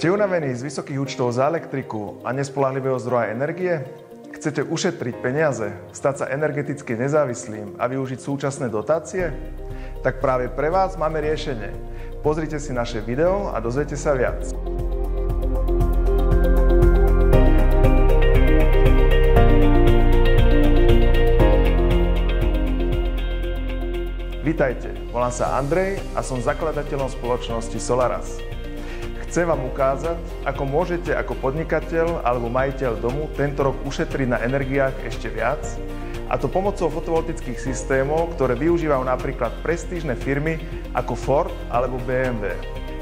Ste unavení z vysokých účtov za elektriku a nespoľahlivého zdroja energie? Chcete ušetriť peniaze, stať sa energeticky nezávislým a využiť súčasné dotácie? Tak práve pre vás máme riešenie. Pozrite si naše video a dozviete sa viac. Vítajte, volám sa Andrej a som zakladateľom spoločnosti Solaras. Chcem vám ukázať, ako môžete ako podnikateľ alebo majiteľ domu tento rok ušetriť na energiách ešte viac, a to pomocou fotovoltických systémov, ktoré využívajú napríklad prestížne firmy ako Ford alebo BMW.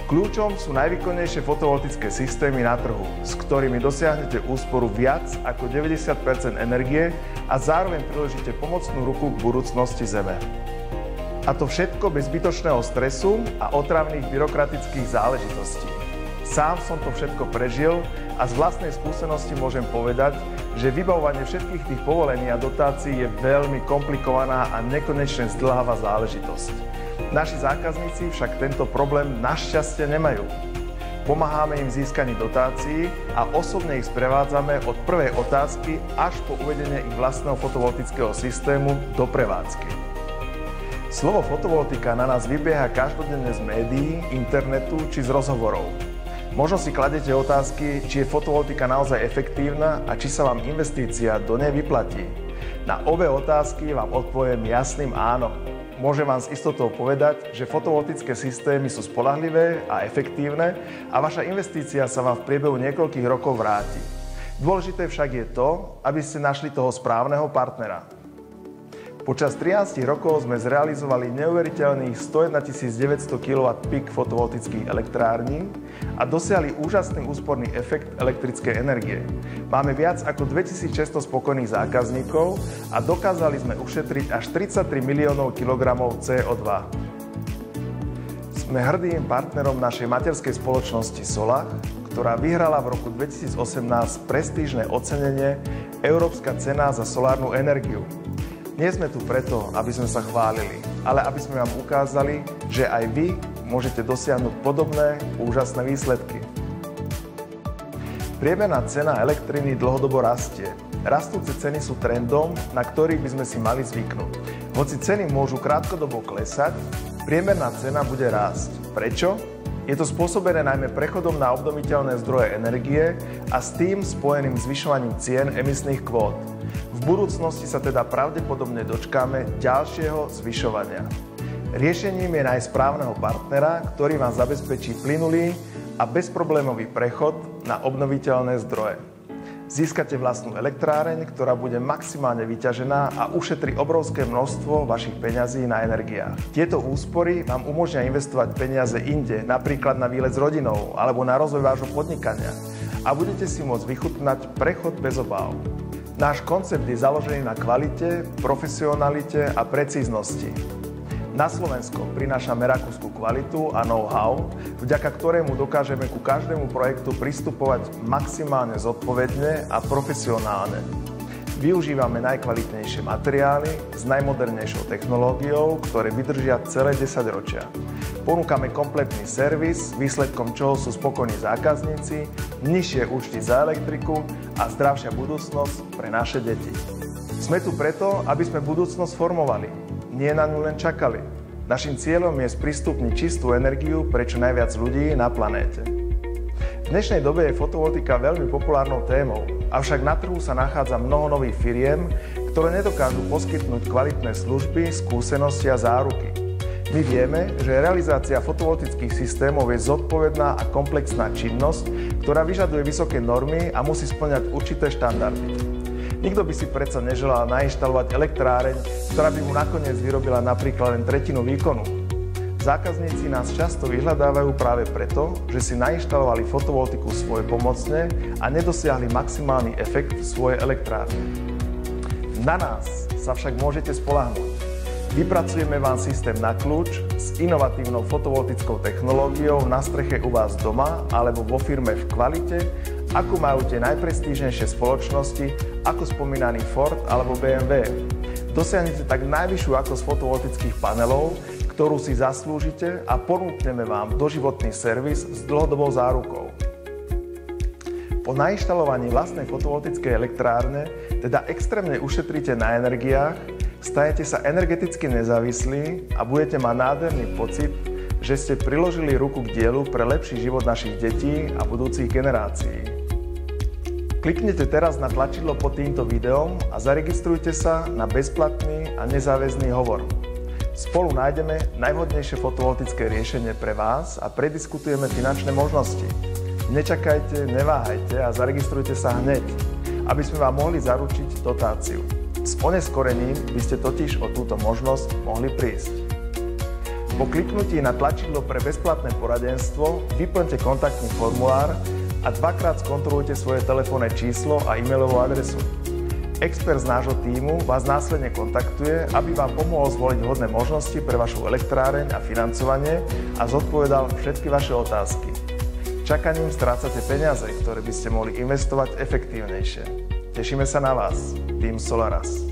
Kľúčom sú najvýkonnejšie fotovoltické systémy na trhu, s ktorými dosiahnete úsporu viac ako 90% energie a zároveň priložíte pomocnú ruku k budúcnosti Zeme. A to všetko bez zbytočného stresu a otravných byrokratických záležitostí. Sám som to všetko prežil a z vlastnej skúsenosti môžem povedať, že vybavovanie všetkých tých povolení a dotácií je veľmi komplikovaná a nekonečne zdĺhavá záležitosť. Naši zákazníci však tento problém našťastie nemajú. Pomáhame im v získaní dotácií a osobne ich sprevádzame od prvej otázky až po uvedenie ich vlastného fotovoltického systému do prevádzky. Slovo fotovoltika na nás vybieha každodenne z médií, internetu či z rozhovorov. Možno si kladete otázky, či je fotovoltika naozaj efektívna a či sa vám investícia do nej vyplatí. Na obe otázky vám odpoviem jasným áno. Môžem vám s istotou povedať, že fotovoltické systémy sú spoľahlivé a efektívne a vaša investícia sa vám v priebehu niekoľkých rokov vráti. Dôležité však je to, aby ste našli toho správneho partnera. Počas 13 rokov sme zrealizovali neuveriteľných 101 900 kW pík fotovoltických elektrární a dosiahli úžasný úsporný efekt elektrickej energie. Máme viac ako 2600 spokojných zákazníkov a dokázali sme ušetriť až 33 miliónov kilogramov CO2. Sme hrdým partnerom našej materskej spoločnosti Solach, ktorá vyhrala v roku 2018 prestížne ocenenie Európska cena za solárnu energiu. Nie sme tu preto, aby sme sa chválili, ale aby sme vám ukázali, že aj vy môžete dosiahnuť podobné úžasné výsledky. Priemerná cena elektriny dlhodobo rastie. Rastúce ceny sú trendom, na ktorý by sme si mali zvyknúť. Hoci ceny môžu krátkodobo klesať, priemerná cena bude rásť. Prečo? Je to spôsobené najmä prechodom na obnoviteľné zdroje energie a s tým spojeným zvyšovaním cien emisných kvót. V budúcnosti sa teda pravdepodobne dočkáme ďalšieho zvyšovania. Riešením je nájsť správneho partnera, ktorý vám zabezpečí plynulý a bezproblémový prechod na obnoviteľné zdroje. Získate vlastnú elektráreň, ktorá bude maximálne vyťažená a ušetrí obrovské množstvo vašich peňazí na energiách. Tieto úspory vám umožnia investovať peniaze inde, napríklad na výlet s rodinou alebo na rozvoj vášho podnikania, a budete si môcť vychutnať prechod bez obáv. Náš koncept je založený na kvalite, profesionalite a precíznosti. Na Slovensko prinášame rakúsku kvalitu a know-how, vďaka ktorému dokážeme ku každému projektu pristupovať maximálne zodpovedne a profesionálne. Využívame najkvalitnejšie materiály s najmodernejšou technológiou, ktoré vydržia celé 10 ročia. Ponúkame kompletný servis, výsledkom čoho sú spokojní zákazníci, nižšie účty za elektriku a zdravšia budúcnosť pre naše deti. Sme tu preto, aby sme budúcnosť formovali, nie na ňu len čakali. Naším cieľom je sprístupniť čistú energiu pre čo najviac ľudí na planéte. V dnešnej dobe je fotovoltika veľmi populárnou témou, avšak na trhu sa nachádza mnoho nových firiem, ktoré nedokážu poskytnúť kvalitné služby, skúsenosti a záruky. My vieme, že realizácia fotovoltických systémov je zodpovedná a komplexná činnosť, ktorá vyžaduje vysoké normy a musí spĺňať určité štandardy. Nikto by si predsa neželal nainštalovať elektráreň, ktorá by mu nakoniec vyrobila napríklad len tretinu výkonu. Zákazníci nás často vyhľadávajú práve preto, že si nainštalovali fotovoltiku svojpomocne a nedosiahli maximálny efekt svojej elektrárne. Na nás sa však môžete spoľahnúť. Vypracujeme vám systém na kľúč s inovatívnou fotovoltickou technológiou na streche u vás doma alebo vo firme v kvalite, ako majú tie najprestížnejšie spoločnosti, ako spomínaný Ford alebo BMW. Dosiahnete tak najvyššiu akosť fotovoltických panelov, ktorú si zaslúžite, a ponúkneme vám doživotný servis s dlhodobou zárukou. Po nainštalovaní vlastnej fotovoltickej elektrárne teda extrémne ušetríte na energiách, stanete sa energeticky nezávislí a budete mať nádherný pocit, že ste priložili ruku k dielu pre lepší život našich detí a budúcich generácií. Kliknite teraz na tlačidlo pod týmto videom a zaregistrujte sa na bezplatný a nezáväzný hovor. Spolu nájdeme najvhodnejšie fotovoltické riešenie pre vás a prediskutujeme finančné možnosti. Nečakajte, neváhajte a zaregistrujte sa hneď, aby sme vám mohli zaručiť dotáciu. S oneskorením by ste totiž o túto možnosť mohli prísť. Po kliknutí na tlačidlo pre bezplatné poradenstvo vyplňte kontaktný formulár a dvakrát skontrolujte svoje telefónne číslo a e-mailovú adresu. Expert z nášho tímu vás následne kontaktuje, aby vám pomohol zvoliť vhodné možnosti pre vašu elektráreň a financovanie a zodpovedal všetky vaše otázky. Čakaním strácate peniaze, ktoré by ste mohli investovať efektívnejšie. Tešíme sa na vás, Tým Solaras.